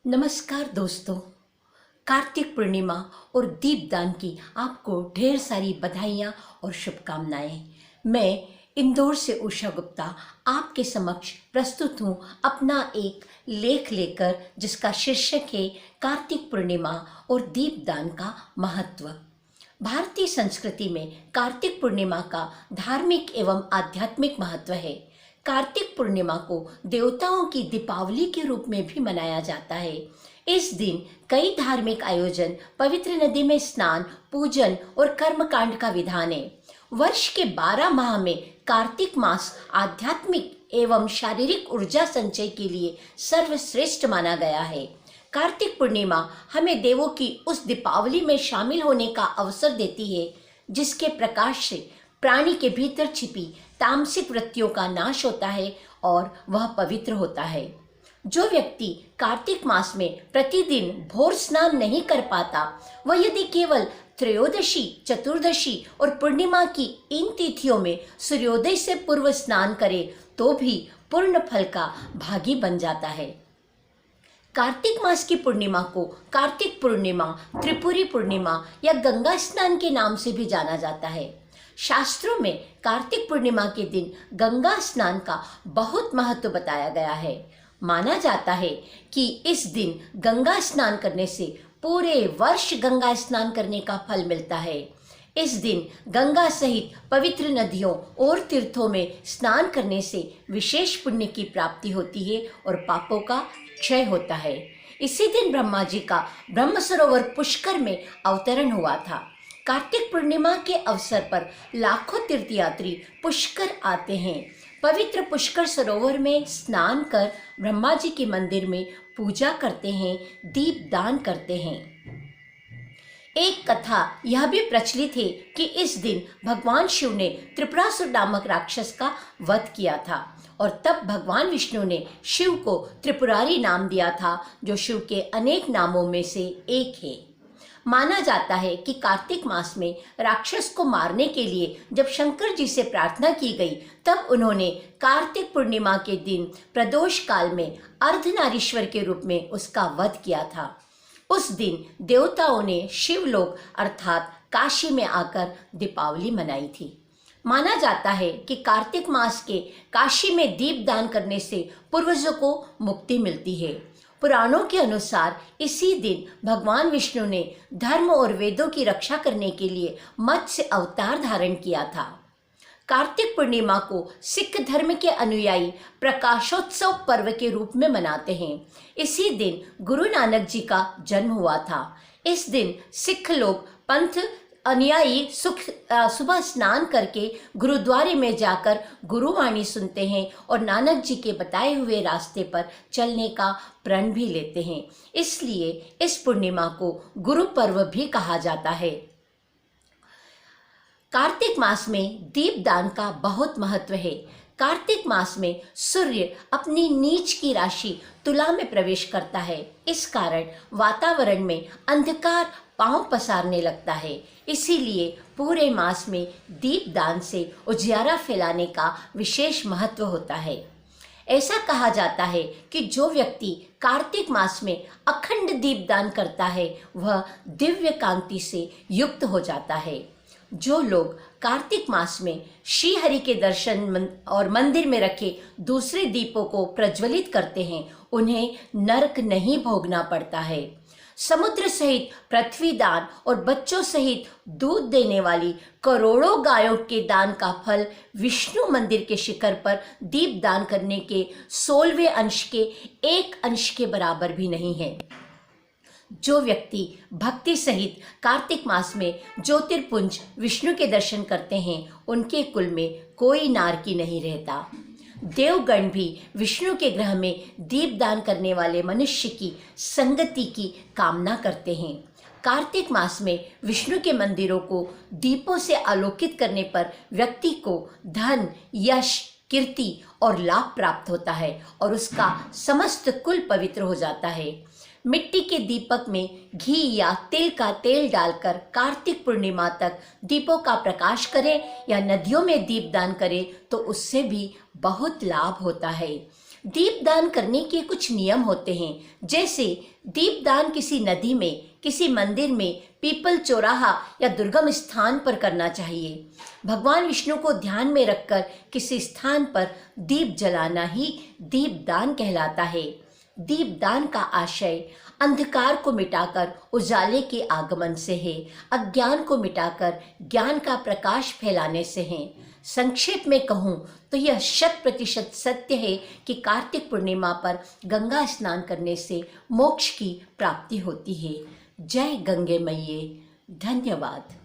नमस्कार दोस्तों। कार्तिक पूर्णिमा और दीपदान की आपको ढेर सारी बधाइयाँ और शुभकामनाएं। मैं इंदौर से उषा गुप्ता आपके समक्ष प्रस्तुत हूँ अपना एक लेख लेकर, जिसका शीर्षक है कार्तिक पूर्णिमा और दीपदान का महत्व। भारतीय संस्कृति में कार्तिक पूर्णिमा का धार्मिक एवं आध्यात्मिक महत्व है। कार्तिक पूर्णिमा को देवताओं की दीपावली के रूप में भी मनाया जाता है। इस दिन कई धार्मिक आयोजन, पवित्र नदी में स्नान, पूजन और कर्मकांड का विधान है। वर्ष के 12 माह में कार्तिक मास आध्यात्मिक एवं शारीरिक ऊर्जा संचय के लिए सर्वश्रेष्ठ माना गया है। कार्तिक पूर्णिमा हमें देवों की उस दीपावली में शामिल होने का अवसर देती है, जिसके प्रकाश से प्राणी के भीतर छिपी तामसिक वृत्तियों का नाश होता है और वह पवित्र होता है। जो व्यक्ति कार्तिक मास में प्रतिदिन भोर स्नान नहीं कर पाता, वह यदि केवल त्रयोदशी, चतुर्दशी और पूर्णिमा की इन तिथियों में सूर्योदय से पूर्व स्नान करे तो भी पूर्ण फल का भागी बन जाता है। कार्तिक मास की पूर्णिमा को कार्तिक पूर्णिमा, त्रिपुरी पूर्णिमा या गंगा स्नान के नाम से भी जाना जाता है। शास्त्रों में कार्तिक पूर्णिमा के दिन गंगा स्नान का बहुत महत्व बताया गया है। माना जाता है कि इस दिन गंगा स्नान करने से पूरे वर्ष गंगा स्नान करने का फल मिलता है। इस दिन गंगा सहित पवित्र नदियों और तीर्थों में स्नान करने से विशेष पुण्य की प्राप्ति होती है और पापों का क्षय होता है। इसी दिन ब्रह्मा जी का ब्रह्म सरोवर पुष्कर में अवतरण हुआ था। कार्तिक पूर्णिमा के अवसर पर लाखों तीर्थयात्री पुष्कर आते हैं। पवित्र पुष्कर सरोवर में स्नान कर ब्रह्मा जी के मंदिर में पूजा करते हैं, दीप दान करते हैं। एक कथा यह भी प्रचलित है कि इस दिन भगवान शिव ने त्रिपुरासुर नामक राक्षस का वध किया था और तब भगवान विष्णु ने शिव को त्रिपुरारी नाम दिया था, जो शिव के अनेक नामों में से एक है। माना जाता है कि कार्तिक मास में राक्षस को मारने के लिए जब शंकर जी से प्रार्थना की गई, तब उन्होंने कार्तिक पूर्णिमा के दिन प्रदोष काल में अर्धनारीश्वर के रूप में उसका वध किया था। उस दिन देवताओं ने शिवलोक अर्थात काशी में आकर दीपावली मनाई थी। माना जाता है कि कार्तिक मास के काशी में दीप दान करने से पूर्वजों को मुक्ति मिलती है। पुराणों के अनुसार इसी दिन भगवान विष्णु ने धर्म और वेदों की रक्षा करने के लिए मत्स्य अवतार धारण किया था। कार्तिक पूर्णिमा को सिख धर्म के अनुयायी प्रकाशोत्सव पर्व के रूप में मनाते हैं। इसी दिन गुरु नानक जी का जन्म हुआ था। इस दिन सिख लोग पंथ अनुयायी सुबह स्नान करके गुरुद्वारे में जाकर गुरुवाणी सुनते हैं और नानक जी के बताए हुए रास्ते पर चलने का प्रण भी लेते हैं। इसलिए इस पूर्णिमा को गुरु पर्व भी कहा जाता है। कार्तिक मास में दीपदान का बहुत महत्व है। कार्तिक मास में सूर्य अपनी नीच की राशि तुला में प्रवेश करता है। इस कारण वातावरण में अंधकार पांव पसारने लगता है। इसीलिए पूरे मास में दीपदान से उजियारा फैलाने का विशेष महत्व होता है। ऐसा कहा जाता है कि जो व्यक्ति कार्तिक मास में अखंड दीपदान करता है, वह दिव्य कांति से युक्त हो जाता है। जो लोग कार्तिक मास में श्री हरि के दर्शन और मंदिर में रखे दूसरे दीपों को प्रज्वलित करते हैं, उन्हें नरक नहीं भोगना पड़ता है। समुद्र सहित पृथ्वी दान और बच्चों सहित दूध देने वाली करोड़ों गायों के दान का फल विष्णु मंदिर के शिखर पर दीप दान करने के 16वें अंश के 1 अंश के बराबर भी नहीं है। जो व्यक्ति भक्ति सहित कार्तिक मास में ज्योतिर्पुंज विष्णु के दर्शन करते हैं, उनके कुल में कोई नारकी नहीं रहता। देवगण भी विष्णु के ग्रह में दीपदान करने वाले मनुष्य की संगति की कामना करते हैं। कार्तिक मास में विष्णु के मंदिरों को दीपों से आलोकित करने पर व्यक्ति को धन, यश, कीर्ति और लाभ प्राप्त होता है और उसका समस्त कुल पवित्र हो जाता है। मिट्टी के दीपक में घी या तिल का तेल डालकर कार्तिक पूर्णिमा तक दीपों का प्रकाश करें या नदियों में दीपदान करें तो उससे भी बहुत लाभ होता है। दीपदान करने के कुछ नियम होते हैं, जैसे दीपदान किसी नदी में, किसी मंदिर में, पीपल चौराहा या दुर्गम स्थान पर करना चाहिए। भगवान विष्णु को ध्यान में रखकर किसी स्थान पर दीप जलाना ही दीपदान कहलाता है। दीपदान का आशय अंधकार को मिटाकर उजाले के आगमन से है, अज्ञान को मिटाकर ज्ञान का प्रकाश फैलाने से है। संक्षेप में कहूँ तो यह 100% सत्य है कि कार्तिक पूर्णिमा पर गंगा स्नान करने से मोक्ष की प्राप्ति होती है। जय गंगे मैये। धन्यवाद।